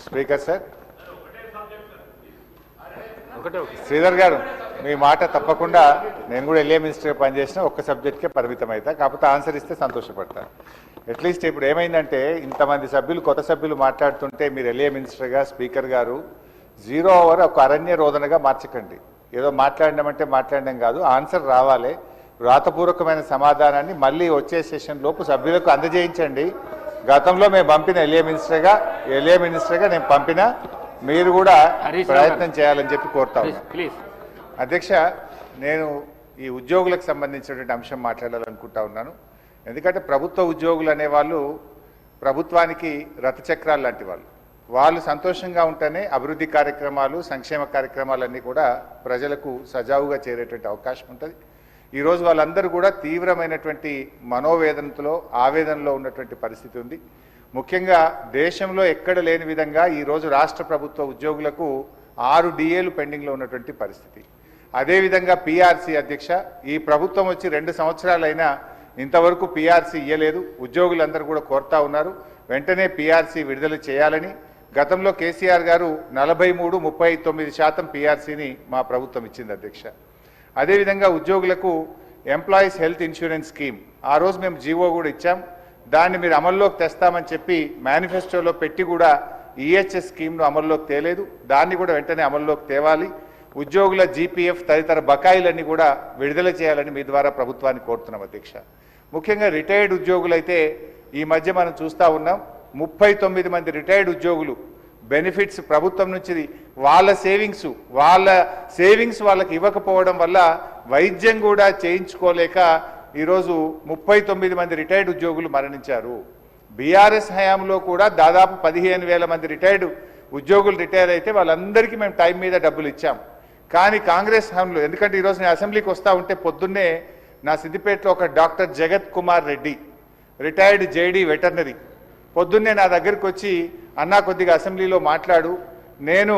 Speaker sir, Sridhar గారు మీ మాట తప్పకుండా నేను కూడా ఎల్ఏ మినిస్టర్గా పనిచేసిన ఒక్క సబ్జెక్ట్కే పరిమితం అవుతా, కాకపోతే ఆన్సర్ ఇస్తే సంతోషపడతాను. అట్లీస్ట్ ఇప్పుడు ఏమైందంటే ఇంతమంది సభ్యులు కొత్త సభ్యులు మాట్లాడుతుంటే మీరు ఎల్ఏ మినిస్టర్గా స్పీకర్ గారు 0 ఓవర్ ఒక అరణ్య రోదనగా మార్చకండి. ఏదో మాట్లాడినామంటే మాట్లాడడం కాదు, ఆన్సర్ రావాలి. వ్రాతపూర్వకమైన సమాధానాన్ని మళ్ళీ వచ్చే సెషన్ లోపు సభ్యులకు అందజేయించండి. గతంలో మేము పంపిన ఎల్ఏ మినిస్టర్గా నేను పంపిన, మీరు కూడా ప్రయత్నం చేయాలని చెప్పి కోరుతా ఉన్నాను. అధ్యక్ష, నేను ఈ ఉద్యోగులకు సంబంధించినటువంటి అంశం మాట్లాడాలనుకుంటా ఉన్నాను. ఎందుకంటే ప్రభుత్వ ఉద్యోగులు అనేవాళ్ళు ప్రభుత్వానికి రథచక్రాలు లాంటి వాళ్ళు సంతోషంగా ఉంటేనే అభివృద్ధి కార్యక్రమాలు, సంక్షేమ కార్యక్రమాలన్నీ కూడా ప్రజలకు సజావుగా చేరేటువంటి అవకాశం ఉంటుంది. ఈరోజు వాళ్ళందరూ కూడా తీవ్రమైనటువంటి మనోవేదనతో ఆవేదనలో ఉన్నటువంటి పరిస్థితి ఉంది. ముఖ్యంగా దేశంలో ఎక్కడ లేని విధంగా ఈరోజు రాష్ట్ర ప్రభుత్వ ఉద్యోగులకు 6 డిఏలు పెండింగ్లో ఉన్నటువంటి పరిస్థితి. అదేవిధంగా పిఆర్సీ అధ్యక్ష, ఈ ప్రభుత్వం వచ్చి 2 సంవత్సరాలైనా ఇంతవరకు పిఆర్సీ ఇవ్వలేదు. ఉద్యోగులందరూ కూడా కోరుతా ఉన్నారు వెంటనే పిఆర్సీ విడుదల చేయాలని. గతంలో కేసీఆర్ గారు 43-39% పిఆర్సీని మా ప్రభుత్వం ఇచ్చింది అధ్యక్ష. అదేవిధంగా ఉద్యోగులకు ఎంప్లాయీస్ హెల్త్ ఇన్సూరెన్స్ స్కీమ్ ఆ రోజు మేము జీవో కూడా ఇచ్చాం. దాన్ని మీరు అమల్లోకి తెస్తామని చెప్పి మేనిఫెస్టోలో పెట్టి కూడా ఈహెచ్ఎస్ స్కీమ్ను అమల్లోకి తేలేదు. దాన్ని కూడా వెంటనే అమల్లోకి తేవాలి. ఉద్యోగుల జీపీఎఫ్ తదితర బకాయిలన్నీ కూడా విడుదల చేయాలని మీ ద్వారా ప్రభుత్వాన్ని కోరుతున్నాం అధ్యక్ష. ముఖ్యంగా రిటైర్డ్ ఉద్యోగులైతే ఈ మధ్య మనం చూస్తూ ఉన్నాం, 39 మంది రిటైర్డ్ ఉద్యోగులు బెనిఫిట్స్ ప్రభుత్వం నుంచి వాళ్ళ సేవింగ్స్ వాళ్ళకి ఇవ్వకపోవడం వల్ల వైద్యం కూడా చేయించుకోలేక ఈరోజు 39 మంది రిటైర్డ్ ఉద్యోగులు మరణించారు. బీఆర్ఎస్ హయాంలో కూడా దాదాపు 15,000 మంది రిటైర్డ్ ఉద్యోగులు రిటైర్ అయితే వాళ్ళందరికీ మేము టైం మీద డబ్బులు ఇచ్చాం. కానీ కాంగ్రెస్ హయాంలో, ఎందుకంటే ఈరోజు నేను అసెంబ్లీకి వస్తూ ఉంటే పొద్దున్నే నా సిద్దిపేటలో ఒక డాక్టర్ జగత్ Kumar Reddy retired JD veterinary పొద్దున్నే నా దగ్గరికి వచ్చి, అన్నా కొద్దిగా అసెంబ్లీలో మాట్లాడు, నేను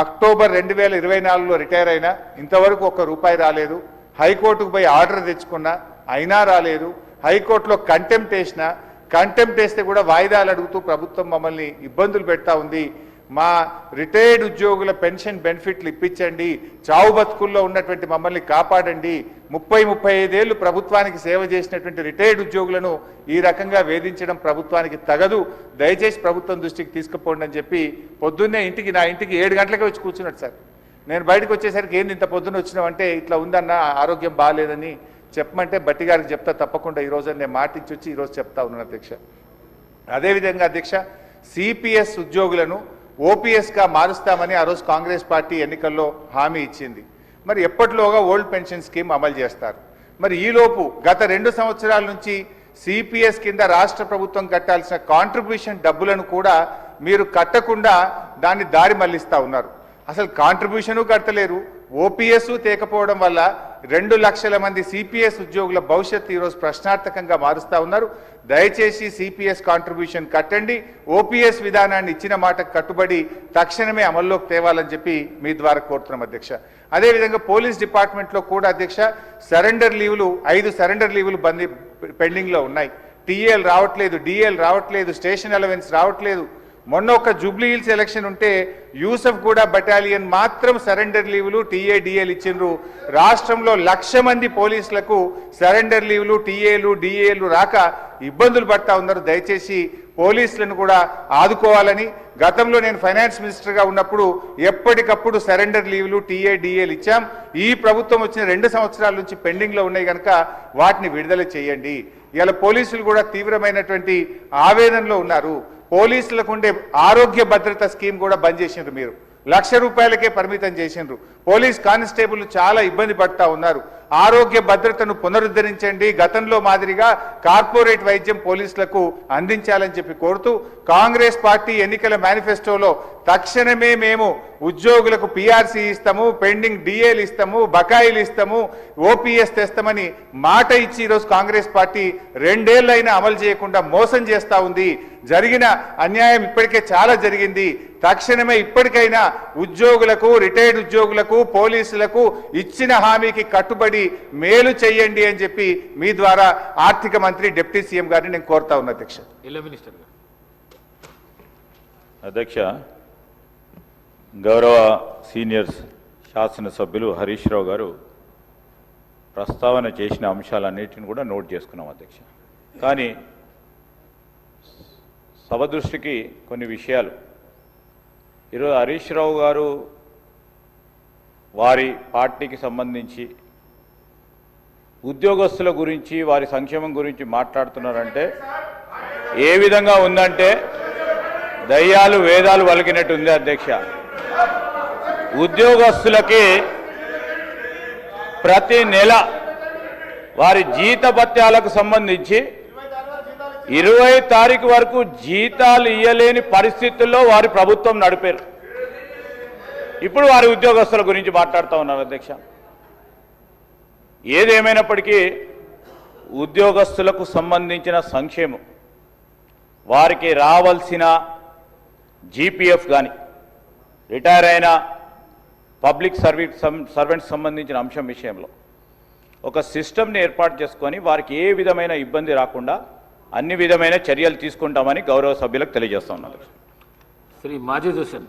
అక్టోబర్ 2024లో రిటైర్ అయినా, ఇంతవరకు ₹1 రాలేదు. హైకోర్టుకు పోయి ఆర్డర్ తెచ్చుకున్నా అయినా రాలేదు. హైకోర్టులో కంటెంప్ట్ వేస్తే కూడా వాయిదాలు అడుగుతూ ప్రభుత్వం మమ్మల్ని ఇబ్బందులు పెడతా ఉంది. మా రిటైర్డ్ ఉద్యోగుల పెన్షన్ బెనిఫిట్లు ఇప్పించండి, చావు బతుకుల్లో ఉన్నటువంటి మమ్మల్ని కాపాడండి. 30-35 ఏళ్ళు ప్రభుత్వానికి సేవ చేసినటువంటి రిటైర్డ్ ఉద్యోగులను ఈ రకంగా వేధించడం ప్రభుత్వానికి తగదు, దయచేసి ప్రభుత్వం దృష్టికి తీసుకుపోండి అని చెప్పి పొద్దున్నే నా ఇంటికి 7 గంటలకే వచ్చి కూర్చున్నాడు సార్. నేను బయటకు వచ్చేసరికి ఏంది ఇంత పొద్దున్న వచ్చినామంటే, ఇట్లా ఉందన్న ఆరోగ్యం బాగాలేదని చెప్పమంటే బట్టి గారికి చెప్తా తప్పకుండా ఈరోజు నేను మాటించి వచ్చి ఈరోజు చెప్తా ఉన్నాను అధ్యక్ష. అదేవిధంగా అధ్యక్ష, సిపిఎస్ ఉద్యోగులను ఓపీఎస్గా మారుస్తామని ఆ రోజు కాంగ్రెస్ పార్టీ ఎన్నికల్లో హామీ ఇచ్చింది. మరి ఎప్పటిలోగా ఓల్డ్ పెన్షన్ స్కీమ్ అమలు చేస్తారు? మరి ఈలోపు గత 2 సంవత్సరాల నుంచి సిపిఎస్ కింద రాష్ట్ర ప్రభుత్వం కట్టాల్సిన కాంట్రిబ్యూషన్ డబ్బులను కూడా మీరు కట్టకుండా దాన్ని దారి మళ్లిస్తా ఉన్నారు. అసలు కాంట్రిబ్యూషను కట్టలేరు, ఓపీఎస్ తేకపోవడం వల్ల 2 లక్షల మంది సిపిఎస్ ఉద్యోగుల భవిష్యత్తు ఈరోజు ప్రశ్నార్థకంగా మారుస్తా ఉన్నారు. దయచేసి సిపిఎస్ కాంట్రిబ్యూషన్ కట్టండి, ఓపీఎస్ విధానాన్ని ఇచ్చిన మాటకు కట్టుబడి తక్షణమే అమల్లోకి తేవాలని చెప్పి మీ ద్వారా కోరుతున్నాం అధ్యక్ష. అదేవిధంగా పోలీస్ డిపార్ట్మెంట్లో కూడా అధ్యక్ష సరెండర్ లీవులు 5 సరెండర్ లీవులు పెండింగ్లో ఉన్నాయి. టీఏలు రావట్లేదు, డిఏలు రావట్లేదు, స్టేషన్ అలవెన్స్ రావట్లేదు. మొన్న ఒక జూబ్లీ హిల్స్ ఎలక్షన్ ఉంటే యూసఫ్ కూడా బటాలియన్ మాత్రం సరెండర్ లీవులు టీఏ డిఏలు ఇచ్చిండ్రు. రాష్ట్రంలో 1,00,000 మంది పోలీసులకు సరెండర్ లీవులు టీఏలు డిఏలు రాక ఇబ్బందులు పడతా ఉన్నారు. దయచేసి పోలీసులను కూడా ఆదుకోవాలని, గతంలో నేను ఫైనాన్స్ మినిస్టర్గా ఉన్నప్పుడు ఎప్పటికప్పుడు సరెండర్ లీవులు టీఏ డిఏలు ఇచ్చాం. ఈ ప్రభుత్వం వచ్చిన 2 సంవత్సరాల నుంచి పెండింగ్లో ఉన్నాయి కనుక వాటిని విడుదల చేయండి. ఇలా పోలీసులు కూడా తీవ్రమైనటువంటి ఆవేదనలో ఉన్నారు. పోలీసులకు ఉండే ఆరోగ్య భద్రత స్కీమ్ కూడా బంద్ చేసిండ్రు. మీరు ₹1,00,000కే పరిమితం చేసిండ్రు. పోలీస్ కానిస్టేబుల్ చాలా ఇబ్బంది పడతా ఉన్నారు. ఆరోగ్య భద్రతను పునరుద్ధరించండి, గతంలో మాదిరిగా కార్పొరేట్ వైద్యం పోలీసులకు అందించాలని చెప్పి కోరుతూ కాంగ్రెస్ పార్టీ ఎన్నికల మేనిఫెస్టోలో తక్షణమే మేము ఉద్యోగులకు పిఆర్సీ ఇస్తాము, పెండింగ్ డిఏలు ఇస్తాము, బకాయిలు ఇస్తాము, ఓపీఎస్ తెస్తామని మాట ఇచ్చి ఈరోజు కాంగ్రెస్ పార్టీ 2 ఏళ్లైనా అమలు చేయకుండా మోసం చేస్తూ ఉంది. జరిగిన అన్యాయం ఇప్పటికే చాలా జరిగింది. తక్షణమే ఇప్పటికైనా ఉద్యోగులకు, రిటైర్డ్ ఉద్యోగులకు, పోలీసులకు ఇచ్చిన హామీకి కట్టుబడి మేలు చేయండి అని చెప్పి మీ ద్వారా ఆర్థిక మంత్రి డిప్యూటీ సీఎం గారిని నేను కోరుతా ఉన్నా అధ్యక్ష. అధ్యక్ష, గౌరవ సీనియర్ శాసనసభ్యులు హరీష్ రావు గారు ప్రస్తావన చేసిన అంశాలన్నిటిని కూడా నోట్ చేసుకున్నాం అధ్యక్ష. కానీ సభ దృష్టికి కొన్ని విషయాలు ఈరోజు హరీష్ రావు గారు వారి పార్టీకి సంబంధించి ఉద్యోగస్తుల గురించి వారి సంక్షేమం గురించి మాట్లాడుతున్నారంటే ఏ విధంగా ఉందంటే దయ్యాలు వేదాలు వలికినట్టు ఉంది అధ్యక్ష. ఉద్యోగస్తులకి ప్రతి నెల వారి జీతభత్యాలకు సంబంధించి 20 తారీఖు వరకు జీతాలు ఇయ్యలేని పరిస్థితుల్లో వారి ప్రభుత్వం నడిపారు. ఇప్పుడు వారి ఉద్యోగస్తుల గురించి మాట్లాడుతూ ఉన్నారు అధ్యక్ష. ఏదేమైనప్పటికీ ఉద్యోగస్తులకు సంబంధించిన సంక్షేమం, వారికి రావాల్సిన జీపీఎఫ్ కానీ, రిటైర్ అయిన పబ్లిక్ సర్వెంట్స్ సంబంధించిన అంశం విషయంలో ఒక సిస్టమ్ని ఏర్పాటు చేసుకొని వారికి ఏ విధమైన ఇబ్బంది రాకుండా అన్ని విధమైన చర్యలు తీసుకుంటామని గౌరవ సభ్యులకు తెలియజేస్తా ఉన్నాను. శ్రీ మాజిద్ హుస్సేన్.